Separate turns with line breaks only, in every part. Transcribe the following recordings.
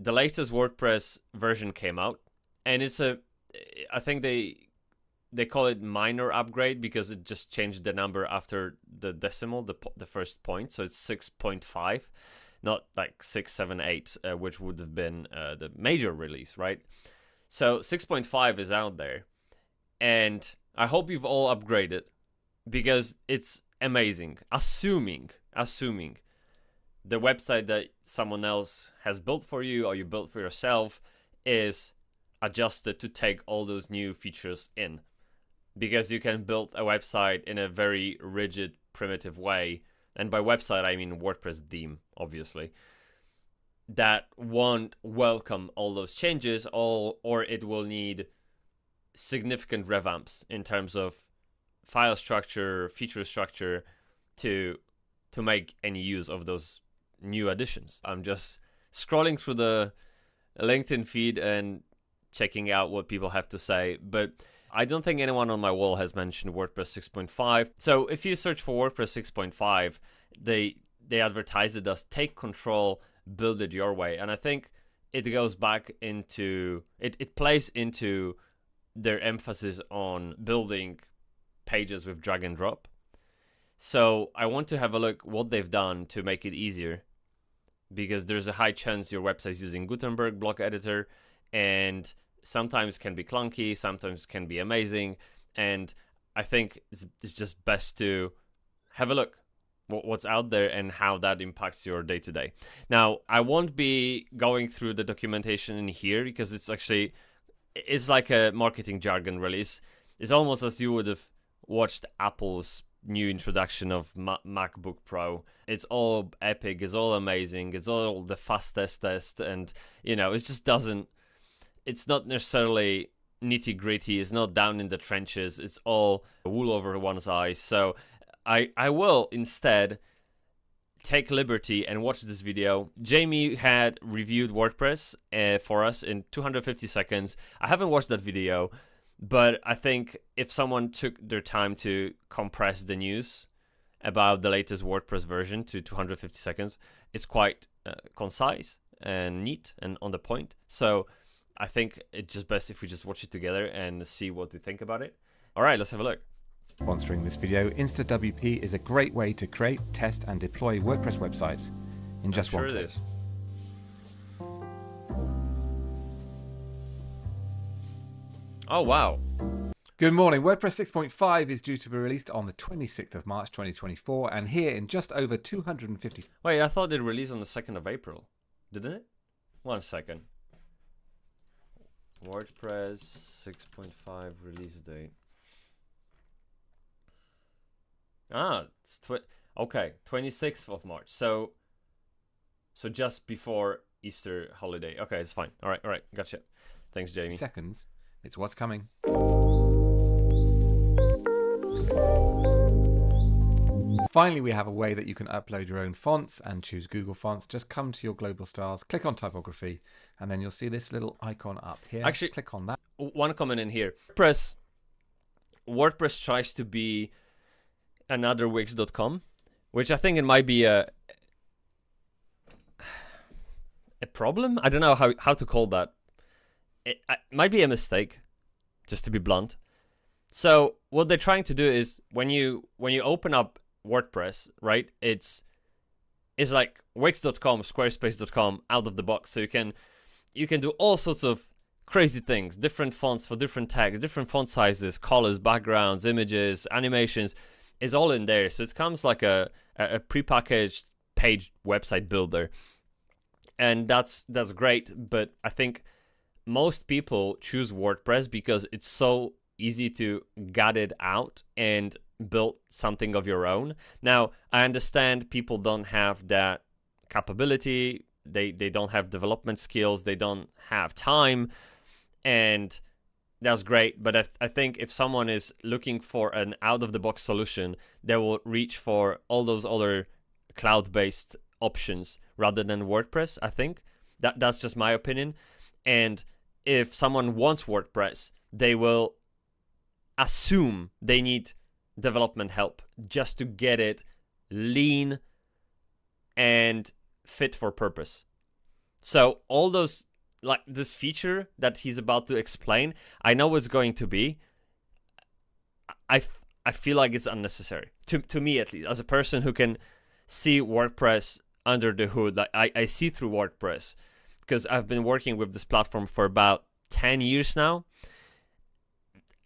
the latest WordPress version came out, and I think they call it minor upgrade because it just changed the number after the decimal, the first point. So it's 6.5, not like 6, 7, 8, which would have been the major release, right? So 6.5 is out there, and I hope you've all upgraded because it's amazing. Assuming the website that someone else has built for you or you built for yourself is adjusted to take all those new features in. Because you can build a website in a very rigid, primitive way, and by website I mean WordPress theme, obviously, that won't welcome all those changes, or it will need significant revamps in terms of file structure, feature structure, to make any use of those new additions. I'm just scrolling through the LinkedIn feed and checking out what people have to say, but I don't think anyone on my wall has mentioned WordPress 6.5. So if you search for WordPress 6.5, they advertise it as take control, build it your way. And I think it goes back into, it plays into their emphasis on building pages with drag and drop. So I want to have a look what they've done to make it easier, because there's a high chance your website is using Gutenberg block editor, and sometimes can be clunky, sometimes can be amazing, and I think it's just best to have a look what's out there and how that impacts your day-to-day. Now, I won't be going through the documentation in here because it's like a marketing jargon release. It's almost as you would have watched Apple's new introduction of MacBook Pro. It's all epic, it's all amazing, it's all the fastest test, and it just doesn't, it's not necessarily nitty gritty, it's not down in the trenches, it's all wool over one's eyes. So I will instead take liberty and watch this video. Jamie had reviewed WordPress for us in 250 seconds. I haven't watched that video, but I think if someone took their time to compress the news about the latest WordPress version to 250 seconds, it's quite concise and neat and on the point. So I think it's just best if we just watch it together and see what we think about it. All right, let's have a look.
Sponsoring this video, InstaWP is a great way to create, test, and deploy WordPress websites in just one click.
Oh, wow.
Good morning. WordPress 6.5 is due to be released on the 26th of March 2024, and here in just over 250...
Wait, I thought it released on the 2nd of April. Didn't it? 1 second. WordPress 6.5 release date. It's okay, 26th of March. So just before Easter holiday. Okay, it's fine. All right, gotcha. Thanks, Jamie.
Seconds. It's what's coming. Finally, we have a way that you can upload your own fonts and choose Google Fonts. Just come to your global styles, click on typography, and then you'll see this little icon up here.
Actually,
click on that.
One comment in here. WordPress tries to be another Wix.com, which I think it might be a problem. I don't know how to call that. It might be a mistake, just to be blunt. So what they're trying to do is when you open up WordPress, right? It's like Wix.com, Squarespace.com out of the box. So you can do all sorts of crazy things, different fonts for different tags, different font sizes, colors, backgrounds, images, animations. It's all in there. So it comes like a prepackaged page website builder, and that's great. But I think most people choose WordPress because it's so easy to gut it out and build something of your own. Now, I understand people don't have that capability. They don't have development skills. They don't have time, and that's great. But I think if someone is looking for an out-of-the-box solution, they will reach for all those other cloud-based options rather than WordPress. I think that's just my opinion. And if someone wants WordPress, they will assume they need development help just to get it lean and fit for purpose. So all those, like this feature that he's about to explain, I know it's going to be. I feel like it's unnecessary to me, at least, as a person who can see WordPress under the hood. Like I see through WordPress because I've been working with this platform for about 10 years now.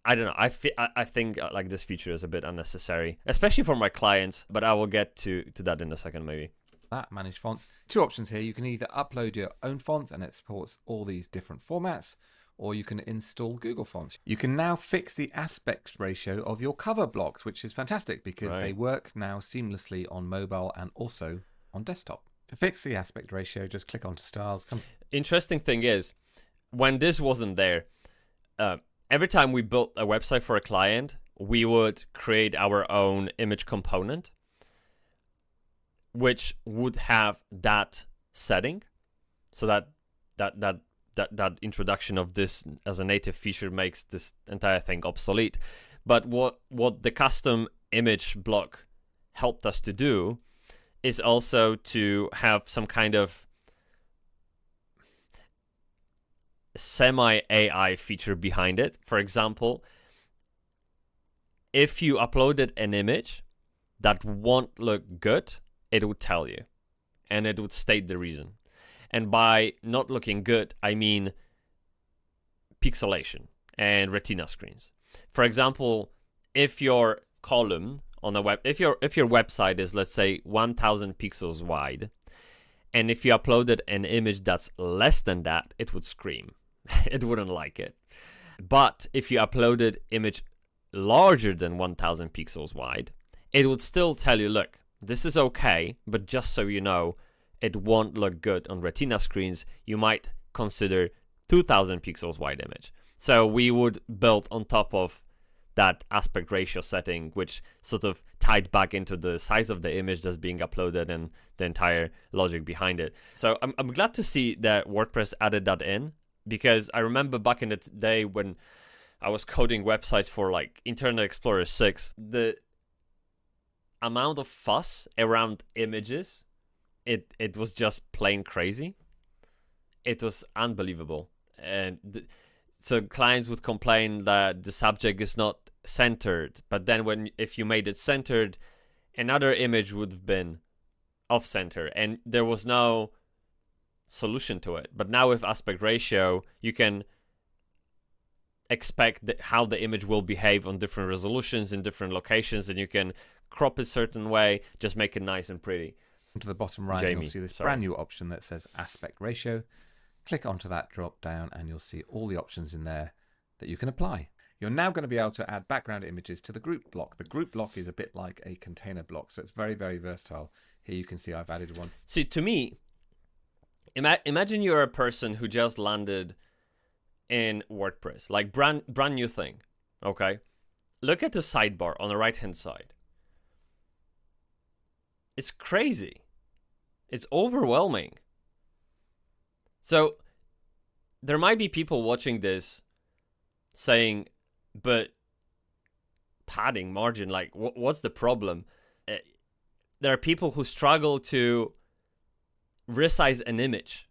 I don't know. I think like this feature is a bit unnecessary, especially for my clients. But I will get to that in a second, maybe.
That manage fonts. Two options here. You can either upload your own font and it supports all these different formats, or you can install Google Fonts. You can now fix the aspect ratio of your cover blocks, which is fantastic because they work now seamlessly on mobile and also on desktop. To fix the aspect ratio, just click onto styles.
Interesting thing is, when this wasn't there, every time we built a website for a client, we would create our own image component, which would have that setting, so that introduction of this as a native feature makes this entire thing obsolete. But what the custom image block helped us to do is also to have some kind of semi-AI feature behind it. For example, if you uploaded an image that won't look good, it would tell you, and it would state the reason. And by not looking good, I mean pixelation and retina screens. For example, if your column on the web, if your website is, let's say, 1000 pixels wide, and if you uploaded an image that's less than that, it would scream. It wouldn't like it. But if you uploaded image larger than 1000 pixels wide, it would still tell you, look, this is okay, but just so you know, it won't look good on retina screens. You might consider 2000 pixels wide image. So we would build on top of that aspect ratio setting, which sort of tied back into the size of the image that's being uploaded and the entire logic behind it. So I'm glad to see that WordPress added that in, because I remember back in the day when I was coding websites for like Internet Explorer 6, the amount of fuss around images, it was just plain crazy. It was unbelievable. And so clients would complain that the subject is not centered, but then if you made it centered, another image would have been off center, and there was no solution to it. But now with aspect ratio, you can expect how the image will behave on different resolutions in different locations, and you can crop it a certain way, just make it nice and pretty.
To the bottom right, you'll see this brand new option that says aspect ratio. Click onto that drop down and you'll see all the options in there that you can apply. You're now going to be able to add background images to the group block. The group block is a bit like a container block, so it's very, very versatile. Here you can see I've added one.
See, to me, imagine you're a person who just landed in WordPress, like brand new thing, okay? Look at the sidebar on the right-hand side. It's crazy. It's overwhelming. So there might be people watching this saying, but padding, margin, like what's the problem? There are people who struggle to resize an image.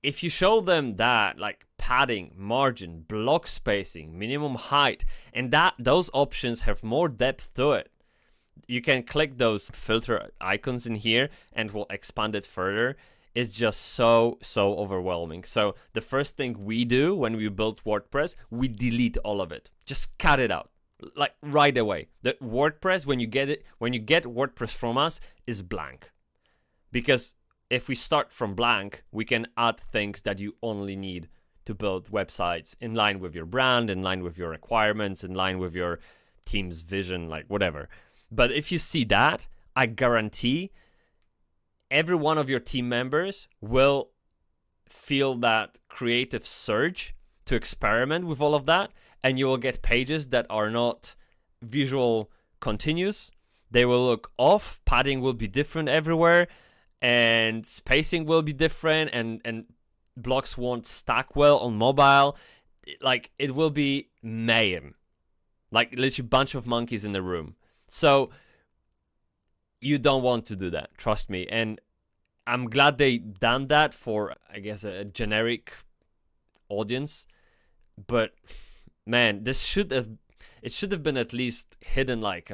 If you show them that, like padding, margin, block spacing, minimum height, and those options have more depth to it, you can click those filter icons in here and we'll expand it further. It's just so overwhelming. So the first thing we do when we build WordPress, we delete all of it. Just cut it out, like right away. The WordPress, when you get WordPress from us, is blank. Because if we start from blank, we can add things that you only need to build websites in line with your brand, in line with your requirements, in line with your team's vision, like whatever. But if you see that, I guarantee every one of your team members will feel that creative surge to experiment with all of that, and you will get pages that are not visual continuous. They will look off, padding will be different everywhere, and spacing will be different, and blocks won't stack well on mobile. Like, it will be mayhem. Like, literally a bunch of monkeys in the room. So you don't want to do that, trust me. And I'm glad they done that for, I guess, a generic audience. But man, it should have been at least hidden, like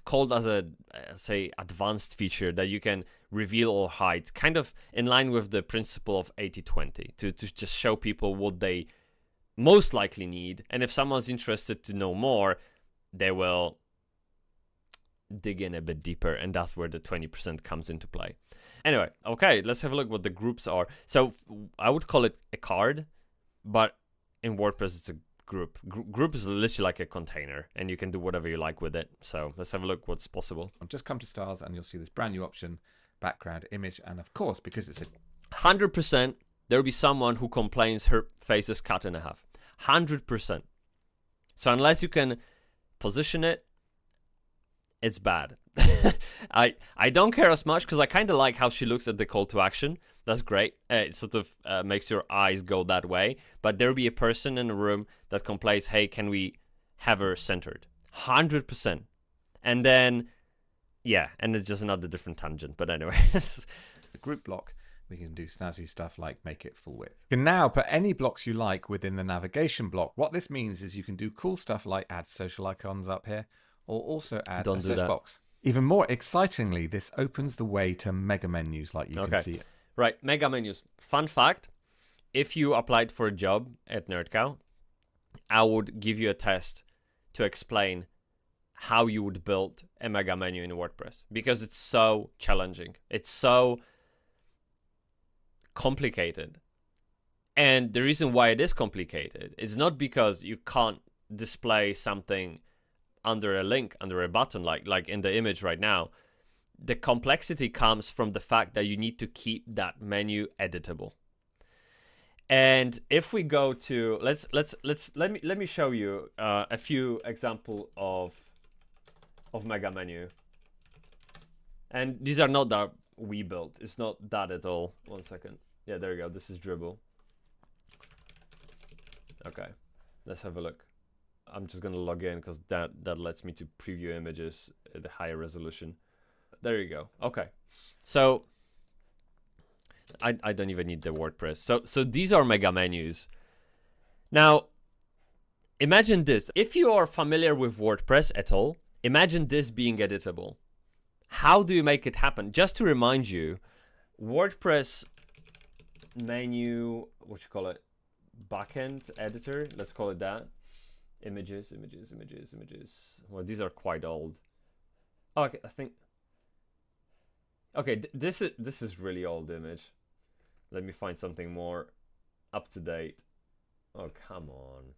called as a say advanced feature that you can reveal or hide, kind of in line with the principle of 80/20, to just show people what they most likely need, and if someone's interested to know more, they will dig in a bit deeper, and that's where the 20% comes into play. Anyway, okay, let's have a look what the groups are. So I would call it a card, but in WordPress it's a group. Group is literally like a container, and you can do whatever you like with it. So let's have a look what's possible.
I'll just come to styles, and you'll see this brand new option, background image, and of course, because it's a
100%, there'll be someone who complains her face is cut in half. 100%. So unless you can position it, it's bad. I don't care as much because I kind of like how she looks at the call to action. That's great. It sort of makes your eyes go that way. But there'll be a person in the room that complains, hey, can we have her centered? 100%. And then, yeah, and it's just another different tangent. But anyway.
the group block. We can do snazzy stuff like make it full width. You can now put any blocks you like within the navigation block. What this means is you can do cool stuff like add social icons up here, or also add a search box. Even more excitingly, this opens the way to mega menus like you can see.
Right, mega menus. Fun fact, if you applied for a job at NerdCow, I would give you a test to explain how you would build a mega menu in WordPress, because it's so challenging. It's so complicated. And the reason why it is complicated is not because you can't display something under a link, under a button, like in the image right now. The complexity comes from the fact that you need to keep that menu editable. And if we go to let me show you a few example of mega menu. And these are not that we built. It's not that at all. 1 second. Yeah, there you go. This is Dribble. Okay, let's have a look. I'm just gonna log in because that lets me to preview images at a higher resolution. There you go. Okay, so I don't even need the WordPress. So these are mega menus. Now, imagine this. If you are familiar with WordPress at all, imagine this being editable. How do you make it happen? Just to remind you, WordPress menu, what you call it, backend editor, let's call it that. Images. Well, these are quite old. Oh, okay, I think. Okay, this is really old image. Let me find something more up to date. Oh, come on.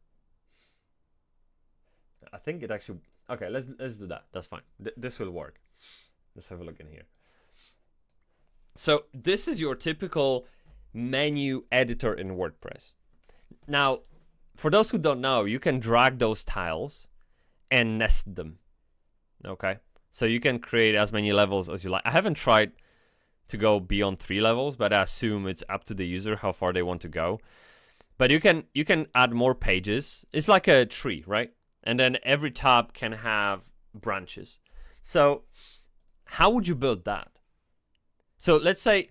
I think it actually. Okay, let's do that. That's fine. This will work. Let's have a look in here. So this is your typical menu editor in WordPress. Now, for those who don't know, you can drag those tiles and nest them. Okay, so you can create as many levels as you like. I haven't tried to go beyond 3 levels, but I assume it's up to the user how far they want to go. But you can add more pages. It's like a tree, right? And then every tab can have branches. So how would you build that? So let's say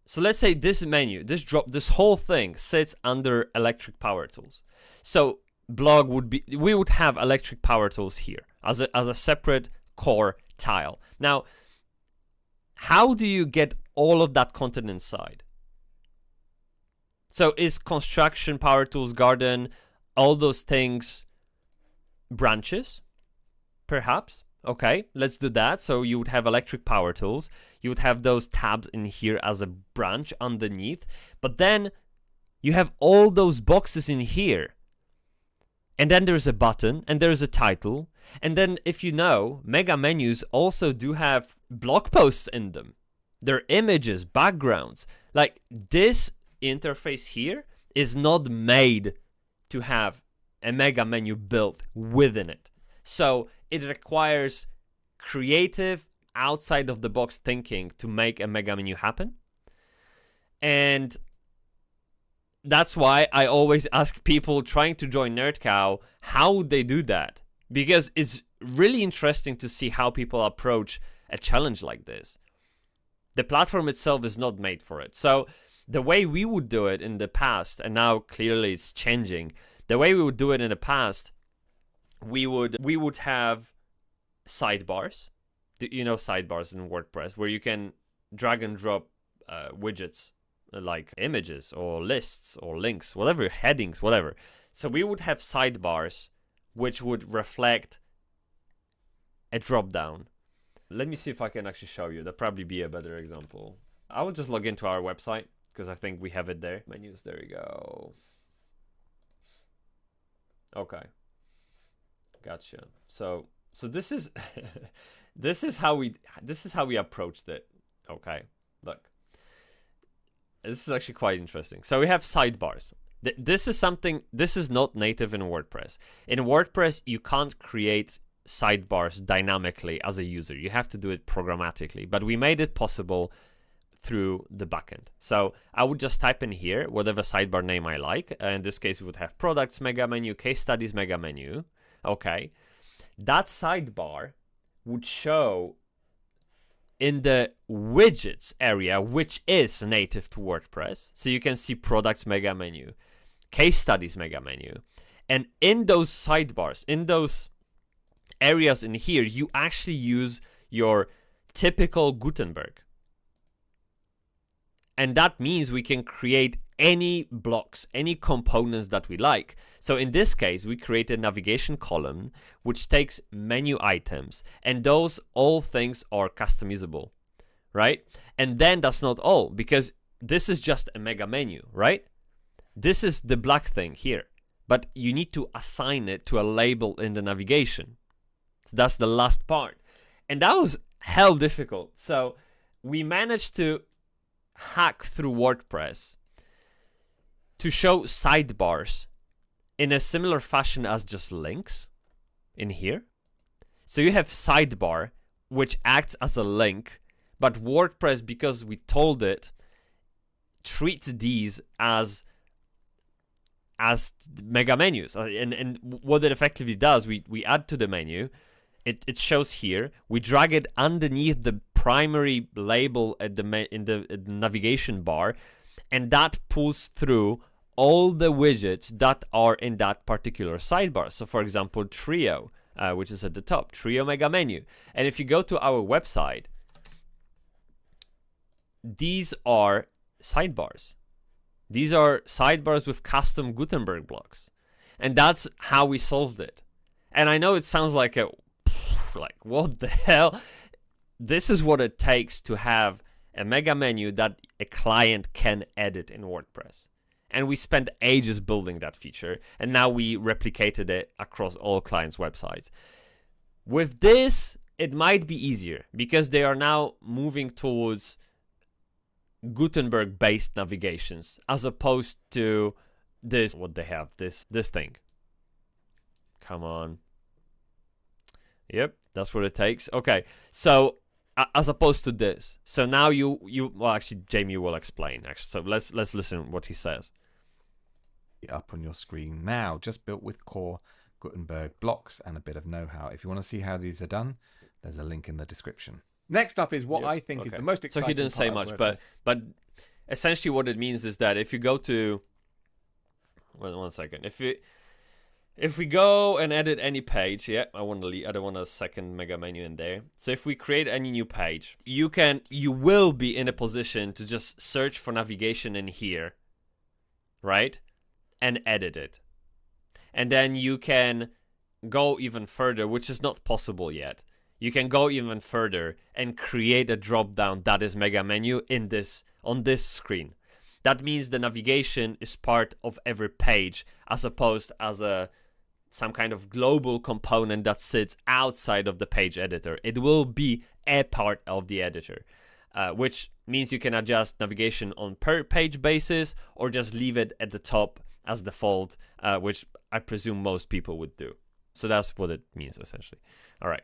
this menu, this whole thing sits under electric power tools. So blog we would have electric power tools here as a separate core tile. Now, how do you get all of that content inside? So is construction, power tools, garden, all those things branches? Perhaps. Okay, let's do that. So you would have electric power tools. You would have those tabs in here as a branch underneath. But then you have all those boxes in here. And then there's a button and there's a title. And then if you know, mega menus also do have blog posts in them. They're images, backgrounds. Like this interface here is not made to have a mega menu built within it. So it requires creative, outside of the box thinking to make a mega menu happen. And that's why I always ask people trying to join NerdCow, how would they do that? Because it's really interesting to see how people approach a challenge like this. The platform itself is not made for it. So the way we would do it in the past, and now clearly it's changing, the way we would do it in the past, we would have sidebars. You know, sidebars in WordPress, where you can drag and drop widgets like images or lists or links, whatever, headings, whatever. So we would have sidebars which would reflect a drop down. Let me see if I can actually show you. That'd probably be a better example. I will just log into our website because I think we have it there. Menus, there we go. Okay. Gotcha. So this is this is how we approached it. Okay. Look. This is actually quite interesting. So we have sidebars. This is not native in WordPress. In WordPress, you can't create sidebars dynamically as a user. You have to do it programmatically, but we made it possible through the backend. So I would just type in here whatever sidebar name I like. In this case, we would have products mega menu, case studies mega menu. Okay. That sidebar would show in the widgets area, which is native to WordPress. So you can see products mega menu, case studies mega menu. And in those sidebars, in those areas in here, you actually use your typical Gutenberg. And that means we can create any blocks, any components that we like. So in this case, we create a navigation column, which takes menu items, and those all things are customizable, right? And then that's not all, because this is just a mega menu, right? This is the black thing here, but you need to assign it to a label in the navigation. So that's the last part. And that was hell difficult. So we managed to hack through WordPress to show sidebars in a similar fashion as just links in here. So you have sidebar, which acts as a link, but WordPress, because we told it, treats these as mega menus. And what it effectively does, we add to the menu, it shows here, we drag it underneath the primary label at in the navigation bar, and that pulls through all the widgets that are in that particular sidebar. So for example, Trio, which is at the top, Trio mega menu. And if you go to our website, these are sidebars. These are sidebars with custom Gutenberg blocks. And that's how we solved it. And I know it sounds like what the hell? This is what it takes to have a mega menu that a client can edit in WordPress. And we spent ages building that feature, and now we replicated it across all clients' websites. With this, it might be easier because they are now moving towards Gutenberg-based navigations as opposed to this, what they have, this thing. Come on. Yep, that's what it takes. Okay, so as opposed to this. So now well, actually, Jamie will explain. Actually, so let's listen what he says.
Up on your screen now, just built with core Gutenberg blocks and a bit of know-how. If you want to see how these are done, there's a link in the description. Next up is what I think is the most exciting.
So he didn't say much, but essentially what it means is that if you go to, well, one second, if we go and edit any page, yeah, I don't want a second mega menu in there. So if we create any new page, you will be in a position to just search for navigation in here, right? And edit it. And then you can go even further, which is not possible yet. You can go even further and create a drop down that is mega menu on this screen. That means the navigation is part of every page as opposed as some kind of global component that sits outside of the page editor. It will be a part of the editor, which means you can adjust navigation on per page basis or just leave it at the top as default, which I presume most people would do. So that's what it means essentially. All right.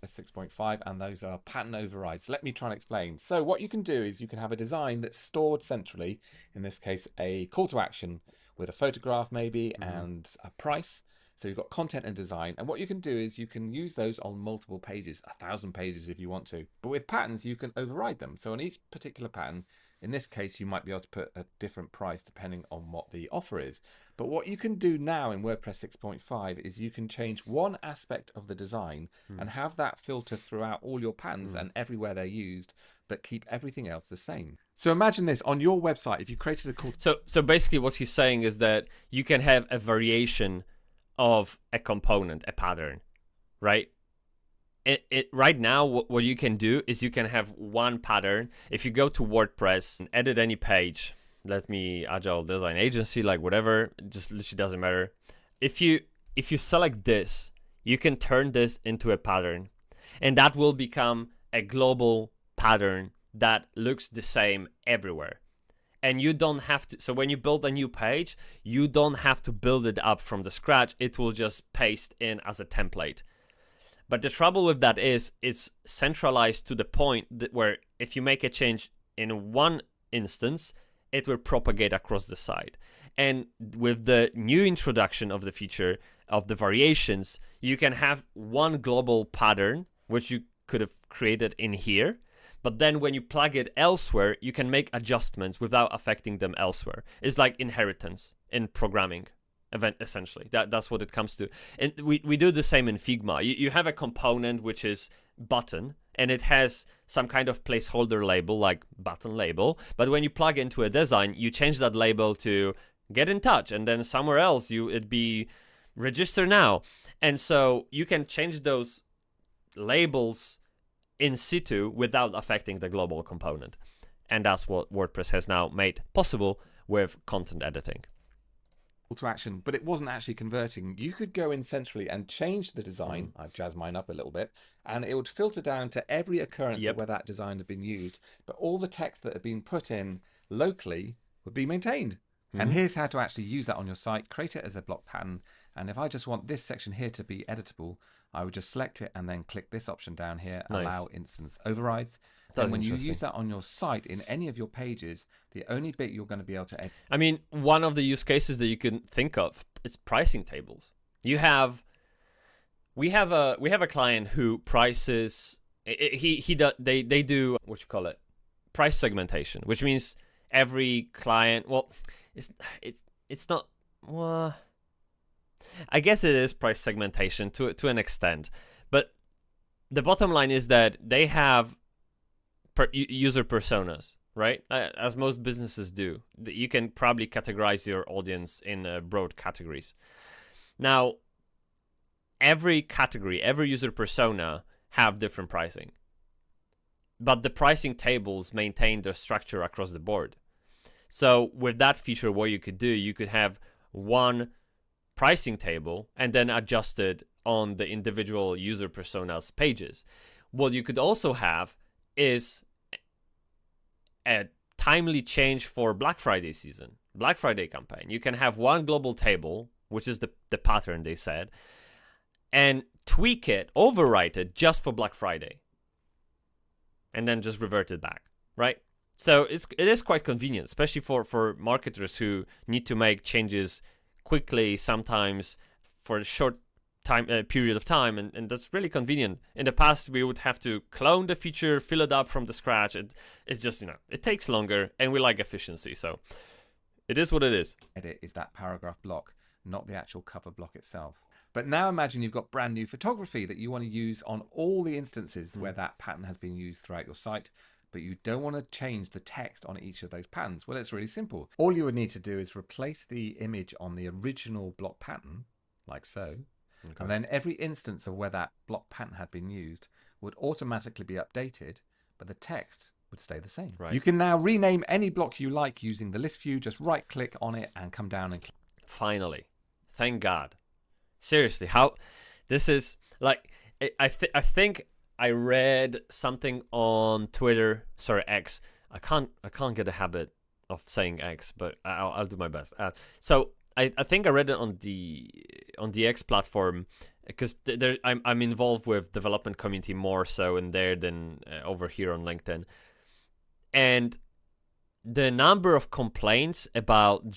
6.5, and those are pattern overrides. Let me try and explain. So what you can do is you can have a design that's stored centrally, in this case a call to action with a photograph maybe and a price, So you've got content and design. And what you can do is you can use those on multiple pages, 1,000 pages if you want to. But with patterns, you can override them. So on each particular pattern, in this case, you might be able to put a different price depending on what the offer is. But what you can do now in WordPress 6.5 is you can change one aspect of the design and have that filter throughout all your patterns and everywhere they're used, but keep everything else the same. So imagine this on your website, if you created a call.
So basically what he's saying is that you can have a variation of a component, a pattern, right? Right now, what you can do is you can have one pattern. If you go to WordPress and edit any page, let me Agile Design Agency, like whatever, it just literally doesn't matter. If you select this, you can turn this into a pattern, and that will become a global pattern that looks the same everywhere. And you don't have to, so when you build a new page, you don't have to build it up from the scratch. It will just paste in as a template. But the trouble with that is it's centralized to the point that where if you make a change in one instance, it will propagate across the site. And with the new introduction of the feature of the variations, you can have one global pattern, which you could have created in here. But then when you plug it elsewhere, you can make adjustments without affecting them elsewhere. It's like inheritance in programming, essentially. That's what it comes to. And we do the same in Figma. You have a component which is button, and it has some kind of placeholder label, like button label. But when you plug into a design, you change that label to get in touch, and then somewhere else it'd be register now. And so you can change those labels in situ without affecting the global component. And that's what WordPress has now made possible with content editing.
To action, but it wasn't actually converting. You could go in centrally and change the design. I've jazzed mine up a little bit, and it would filter down to every occurrence of where that design had been used, but all the text that had been put in locally would be maintained. And here's how to actually use that on your site. Create it as a block pattern, and if I just want this section here to be editable, I would just select it and then click this option down here, allow instance overrides. And when you use that on your site in any of your pages, the only bit you're going to be able to edit.
I mean, one of the use cases that you can think of is pricing tables. We have a client who prices. They do what you call it, price segmentation, which means every client. Well, it's not. Well, I guess it is price segmentation to an extent, but the bottom line is that they have user personas, right? As most businesses do. You can probably categorize your audience in broad categories. Now, every category, every user persona have different pricing, but the pricing tables maintain their structure across the board. So with that feature, what you could do, you could have one pricing table and then adjust it on the individual user personas pages. What you could also have is a timely change for Black Friday season, Black Friday campaign. You can have one global table, which is the pattern they said, and tweak it, overwrite it just for Black Friday, and then just revert it back, right? So it is quite convenient, especially for marketers who need to make changes quickly, sometimes for a short time period of time, and that's really convenient. In the past, we would have to clone the feature, fill it up from the scratch. It's just, it takes longer, and we like efficiency, so it is what it is.
Edit is that paragraph block, not the actual cover block itself. But now imagine you've got brand new photography that you want to use on all the instances where that pattern has been used throughout your site, but you don't want to change the text on each of those patterns. Well, it's really simple. All you would need to do is replace the image on the original block pattern, like so, and then every instance of where that block pattern had been used would automatically be updated, but the text would stay the same. Right. You can now rename any block you like using the list view. Just right click on it and come down and click.
Finally, thank God. Seriously, how this is like, I think I read something on Twitter, sorry, X. I can't get a habit of saying X, but I'll do my best. So I think I read it on the X platform, because I'm involved with development community more so in there than over here on LinkedIn, and the number of complaints about the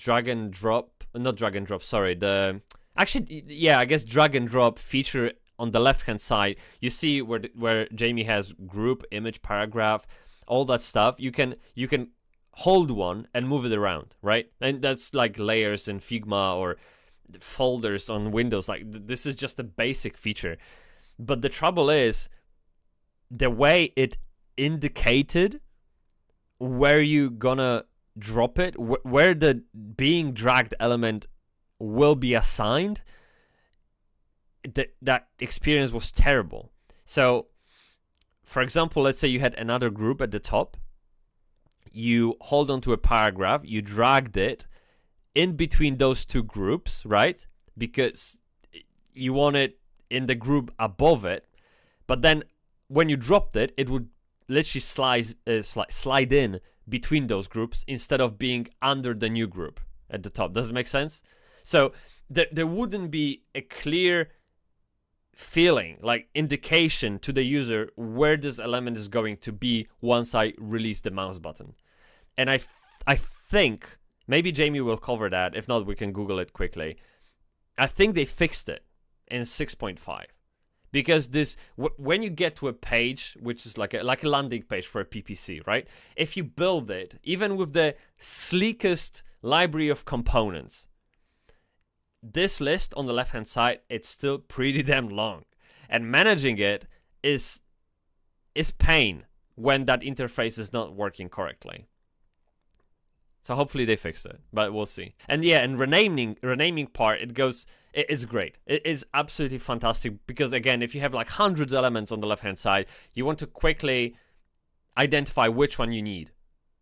Actually, yeah, I guess drag and drop feature on the left hand side. You see where Jamie has group, image, paragraph, all that stuff. You can hold one and move it around, right? And that's like layers in Figma or folders on Windows. Like this is just a basic feature. But the trouble is the way it indicated where you gonna drop it, where the being dragged element will be assigned. That experience was terrible. So, for example, let's say you had another group at the top. You hold on to a paragraph, you dragged it in between those two groups, right? Because you want it in the group above it. But then when you dropped it, it would literally slide in between those groups instead of being under the new group at the top. Does it make sense? So there wouldn't be a clear feeling, like indication to the user where this element is going to be once I release the mouse button. And I think, maybe Jamie will cover that. If not, we can Google it quickly. I think they fixed it in 6.5. Because this, when you get to a page, which is like a landing page for a PPC, right? If you build it, even with the sleekest library of components, this list on the left-hand side, it's still pretty damn long. And managing it is pain when that interface is not working correctly. So hopefully they fixed it, but we'll see. And yeah, and renaming part, it's great. It is absolutely fantastic because again, if you have like hundreds of elements on the left-hand side, you want to quickly identify which one you need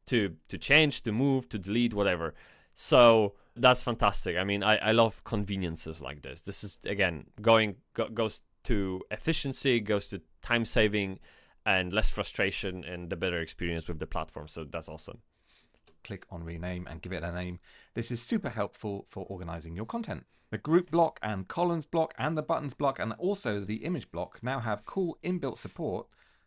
to change, to move, to delete, whatever. So that's fantastic. I mean, I love conveniences like this. This is, again, goes to efficiency, goes to time saving, and less frustration, and the better experience with the platform. So that's awesome.
Click on rename and give it a name. This is super helpful for organizing your content. The group block and columns block and the buttons block and also the image block now have cool inbuilt support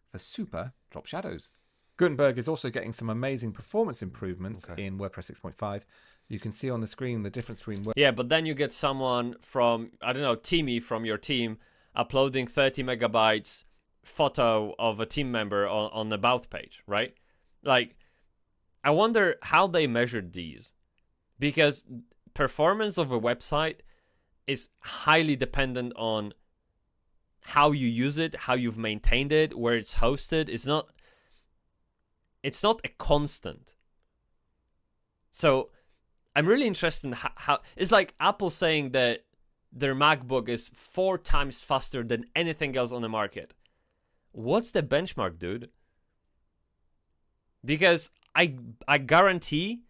for super drop shadows. Gutenberg is also getting some amazing performance improvements in WordPress 6.5. You can see on the screen the difference between...
Yeah, but then you get someone from, I don't know, Timmy from your team uploading 30 megabytes photo of a team member on the About page, right? Like, I wonder how they measured these, because performance of a website is highly dependent on how you use it, how you've maintained it, where it's hosted. It's not a constant. So I'm really interested in how it's like Apple saying that their MacBook is 4 times faster than anything else on the market. What's the benchmark, dude? Because I guarantee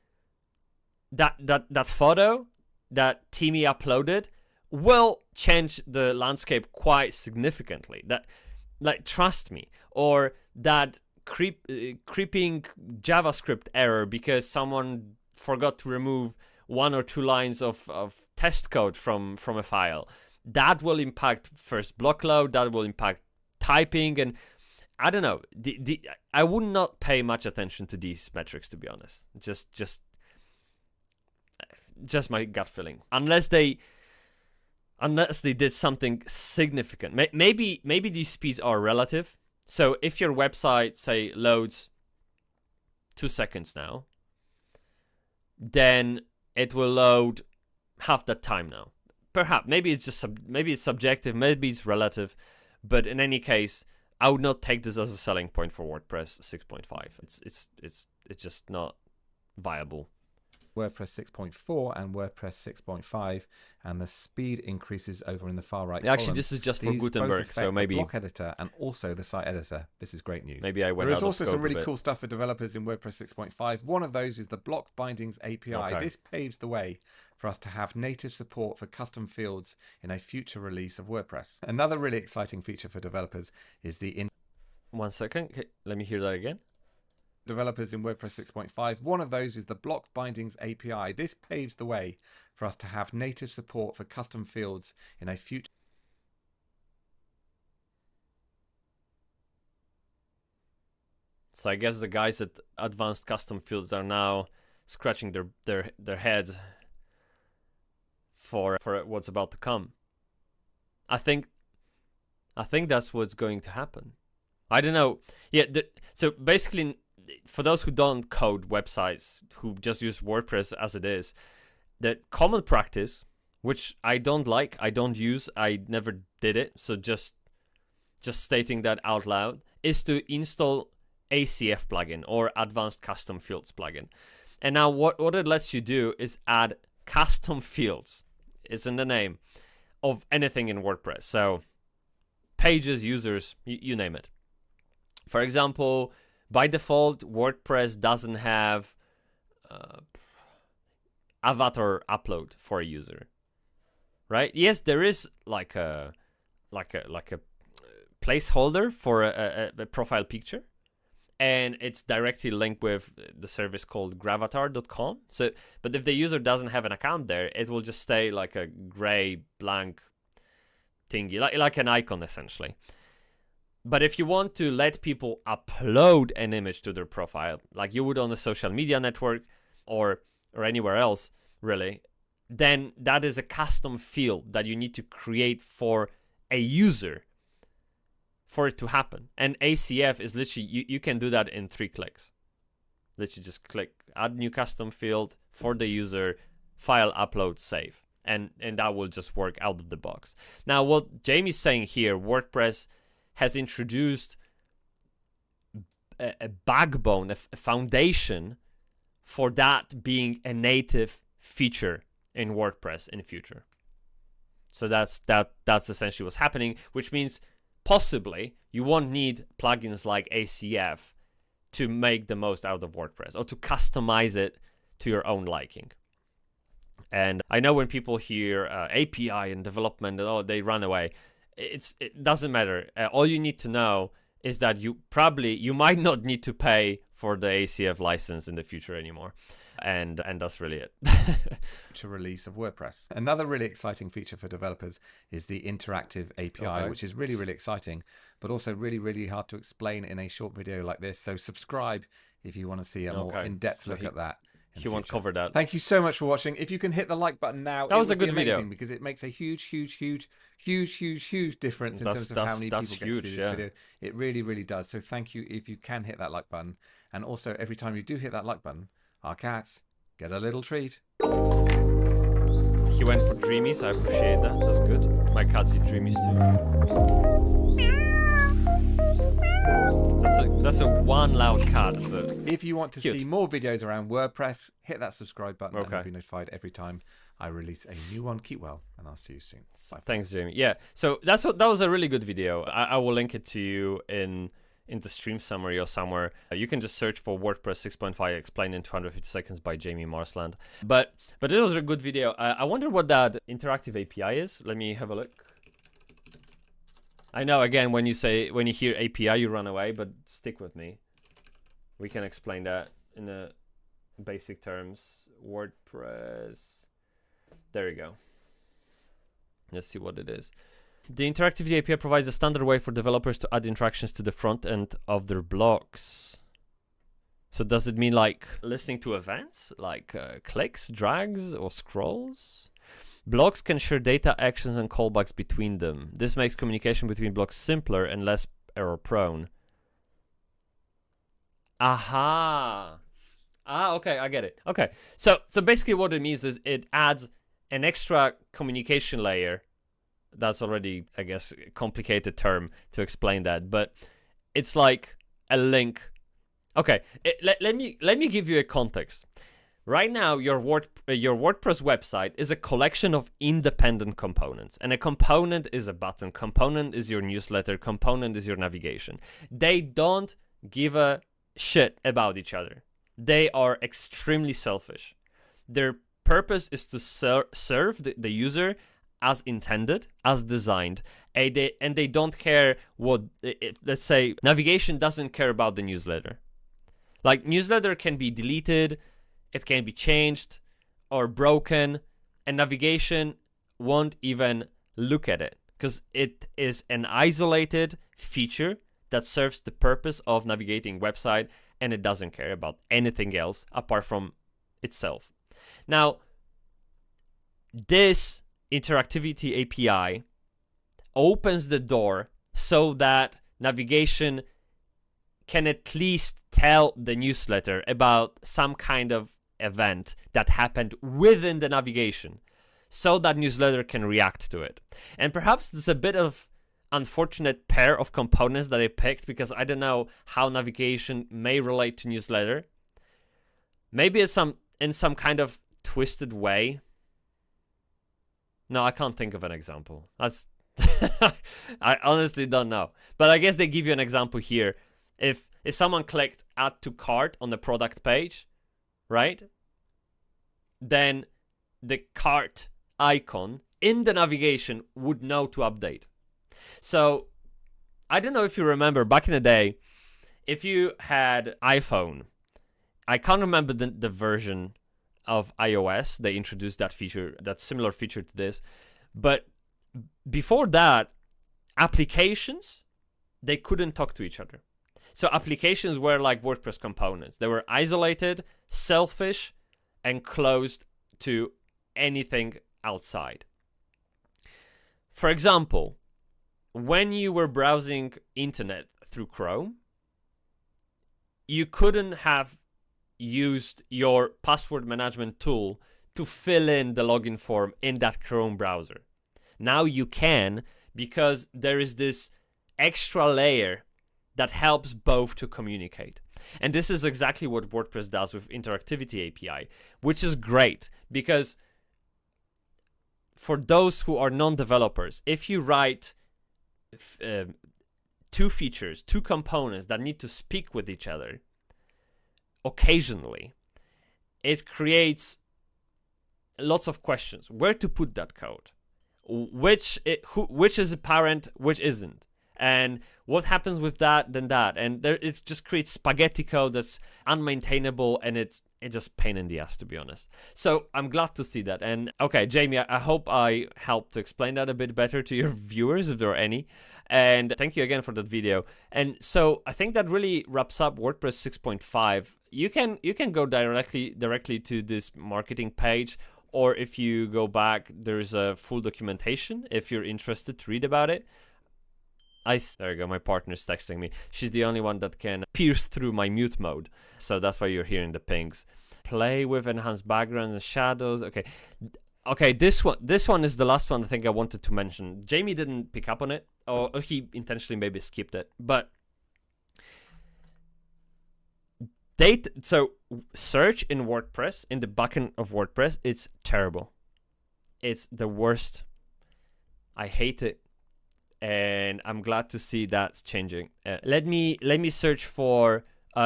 that photo that Timmy uploaded will change the landscape quite significantly. That, like, trust me. Or that creeping JavaScript error because someone forgot to remove 1 or 2 lines of test code from a file. That will impact first block load. That will impact typing, and I don't know. I would not pay much attention to these metrics, to be honest. Just my gut feeling. Unless they did something significant. Maybe these speeds are relative. So if your website, say, loads 2 seconds now, then it will load half that time now. Perhaps Maybe it's subjective. Maybe it's relative. But in any case, I would not take this as a selling point for WordPress 6.5. It's just not viable.
WordPress 6.4 and WordPress 6.5, and the speed increases over in the far right
Actually,
column.
this is just for Gutenberg, so maybe
the block editor and also the site editor. This is great news.
Maybe I went
There is
out of
also
scope
some really
a bit.
cool stuff for developers in WordPress 6.5. One of those is the block bindings API.
Okay.
This paves the way for us to have native support for custom fields in a future release of WordPress. Another really exciting feature for developers is the
1 second. Okay, let me hear that again.
Developers in WordPress 6.5. One of those is the block bindings API. This paves the way for us to have native support for custom fields in a future.
So I guess the guys at Advanced Custom Fields are now scratching their heads. for what's about to come. I think that's what's going to happen. I don't know. Yeah. So basically, for those who don't code websites, who just use WordPress as it is, the common practice, which I don't like, I don't use, I never did it, so just stating that out loud, is to install ACF plugin or Advanced Custom Fields plugin. And now what it lets you do is add custom fields, it's in the name, of anything in WordPress. So pages, users, you name it. For example, by default, WordPress doesn't have avatar upload for a user, right? Yes, there is like a placeholder for a profile picture, and it's directly linked with the service called gravatar.com. So, but if the user doesn't have an account there, it will just stay like a gray blank thingy, like an icon essentially. But if you want to let people upload an image to their profile, like you would on a social media network or anywhere else, really, then that is a custom field that you need to create for a user for it to happen. And ACF is literally, you can do that in 3 clicks. Literally just click add new custom field for the user, file upload, save. And that will just work out of the box. Now, what Jamie's saying here, WordPress has introduced a backbone, a foundation for that being a native feature in WordPress in the future. So that's essentially what's happening, which means possibly you won't need plugins like ACF to make the most out of WordPress or to customize it to your own liking. And I know when people hear API and development, they run away. It doesn't matter. All you need to know is that you might not need to pay for the ACF license in the future anymore. And that's really it.
Future release of WordPress. Another really exciting feature for developers is the Interactive API, which is really, really exciting, but also really, really hard to explain in a short video like this. So subscribe if you want to see a more in-depth look at that.
He won't cover that.
Thank you so much for watching. If you can hit the like button now,
that was a good video,
because it makes a huge difference in terms of how many people get to see this video. It really, really does. So thank you if you can hit that like button. And also, every time you do hit that like button, our cats get a little treat.
He went for dreamies. I appreciate that. That's good. My cats eat dreamies too. That's a one loud cat. But
if you want to
cute.
see more videos around WordPress, hit that subscribe button and you'll be notified every time I release a new one. Keep well, and I'll see you soon. Bye.
Thanks, Jamie. Yeah, so that was a really good video. I will link it to you in the stream summary or somewhere. You can just search for WordPress 6.5 explained in 250 seconds by Jamie Marsland. But it was a good video. I wonder what that interactive API is. Let me have a look. I know, again, when you hear API, you run away, but stick with me. We can explain that in the basic terms. WordPress. There you go. Let's see what it is. The Interactivity API provides a standard way for developers to add interactions to the front end of their blogs. So does it mean like listening to events, like clicks, drags, or scrolls? Blogs can share data, actions, and callbacks between them. This makes communication between blogs simpler and less error-prone. Aha! Okay, I get it. Okay, so basically what it means is it adds an extra communication layer. That's already, I guess, a complicated term to explain that, but it's like a link. Okay, let me give you a context. Right now, your WordPress website is a collection of independent components, and a component is a button, component is your newsletter, component is your navigation. They don't give a shit about each other. They are extremely selfish. Their purpose is to serve the user as intended, as designed, and they don't care what, let's say, navigation doesn't care about the newsletter. Like, newsletter can be deleted, it can be changed or broken, and navigation won't even look at it because it is an isolated feature that serves the purpose of navigating website, and it doesn't care about anything else apart from itself. Now, this interactivity API opens the door so that navigation can at least tell the newsletter about some kind of event that happened within the navigation, so that newsletter can react to it. And perhaps there's a bit of unfortunate pair of components that I picked, because I don't know how navigation may relate to newsletter. Maybe it's in some kind of twisted way. No, I can't think of an example. That's I honestly don't know. But I guess they give you an example here. If someone clicked add to cart on the product page, right? Then the cart icon in the navigation would know to update. So I don't know if you remember back in the day, if you had iPhone, I can't remember the version of iOS, they introduced that feature, that similar feature to this. But before that, applications, they couldn't talk to each other. So applications were like WordPress components. They were isolated, selfish, and closed to anything outside. For example, when you were browsing internet through Chrome, you couldn't have used your password management tool to fill in the login form in that Chrome browser. Now you can, because there is this extra layer that helps both to communicate. And this is exactly what WordPress does with Interactivity API, which is great, because for those who are non-developers, if you write two features, two components that need to speak with each other occasionally, it creates lots of questions. Where to put that code? Which is a parent, which isn't? And what happens with that, then that? And it just creates spaghetti code that's unmaintainable, and it's just pain in the ass, to be honest. So I'm glad to see that. And okay, Jamie, I hope I helped to explain that a bit better to your viewers, if there are any. And thank you again for that video. And so I think that really wraps up WordPress 6.5. You can go directly to this marketing page, or if you go back, there's a full documentation if you're interested to read about it. There you go, my partner's texting me. She's the only one that can pierce through my mute mode. So that's why you're hearing the pings. Play with enhanced backgrounds and shadows. Okay, this one is the last one I think I wanted to mention. Jamie didn't pick up on it, or he intentionally maybe skipped it. But so search in WordPress, in the backend of WordPress, it's terrible. It's the worst. I hate it. And I'm glad to see that's changing. Let me search for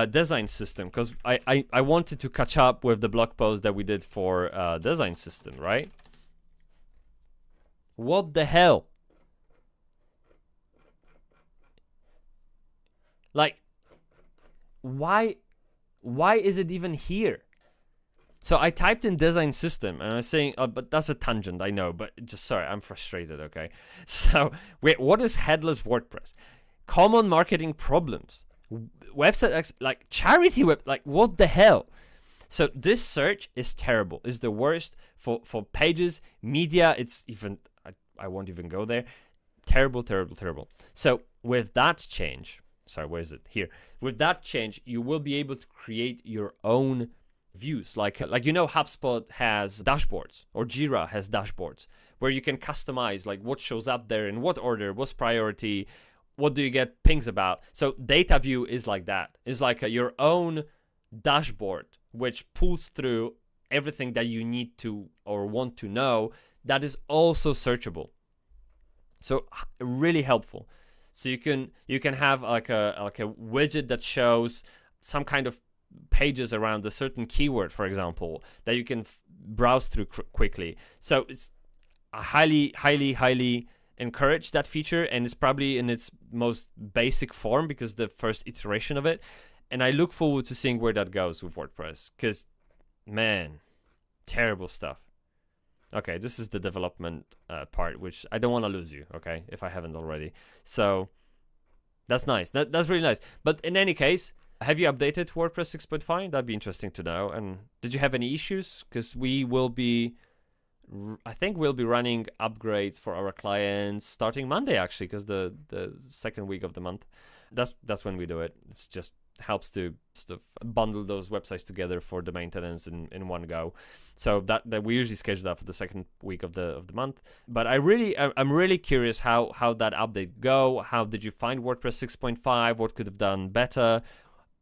design system, because I wanted to catch up with the blog post that we did for design system, right? What the hell? Like, why is it even here? So I typed in design system, and I was saying, oh, but that's a tangent, I know, but just, sorry, I'm frustrated, okay? So, wait, what is headless WordPress? Common marketing problems. Website, like, charity web, like, what the hell? So this search is terrible. It's the worst for pages, media, it's even, I won't even go there. Terrible, terrible, terrible. So with that change, sorry, where is it? Here. With that change, you will be able to create your own views, like HubSpot has dashboards, or Jira has dashboards, where you can customize like what shows up there, in what order, what's priority, what do you get pings about. So data view is like that. It's like your own dashboard, which pulls through everything that you need to or want to know, that is also searchable. So really helpful. So you can have like a widget that shows some kind of pages around a certain keyword, for example, that you can browse through quickly. So it's highly encourage that feature, and it's probably in its most basic form because the first iteration of it. And I look forward to seeing where that goes with WordPress, because man, terrible stuff. Okay, this is the development part, which I don't want to lose you, okay, if I haven't already. So that's nice. That's really nice. But in any case, have you updated WordPress 6.5? That'd be interesting to know. And did you have any issues? Because we will be I think we'll be running upgrades for our clients starting Monday, actually, because the second week of the month, that's when we do it. It's just helps to sort of bundle those websites together for the maintenance in one go. So that we usually schedule that for the second week of the month. But I'm really curious how that update go. How did you find WordPress 6.5? What could have done better?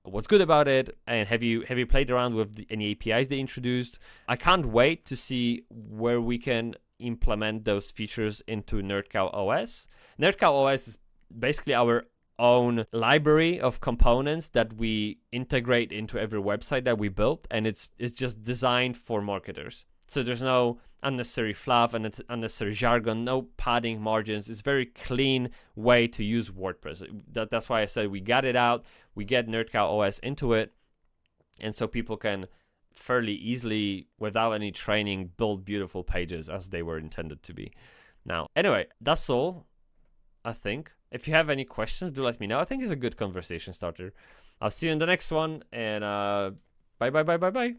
What's good about it? And have you played around with any APIs they introduced? I can't wait to see where we can implement those features into NerdCow OS. NerdCow OS is basically our own library of components that we integrate into every website that we built, and it's just designed for marketers. So there's no unnecessary fluff and unnecessary jargon, no padding margins. It's a very clean way to use WordPress. That's why I said we got it out, we get NerdCow OS into it, and so people can fairly easily, without any training, build beautiful pages as they were intended to be. Now, anyway, that's all, I think. If you have any questions, do let me know. I think it's a good conversation starter. I'll see you in the next one, and bye.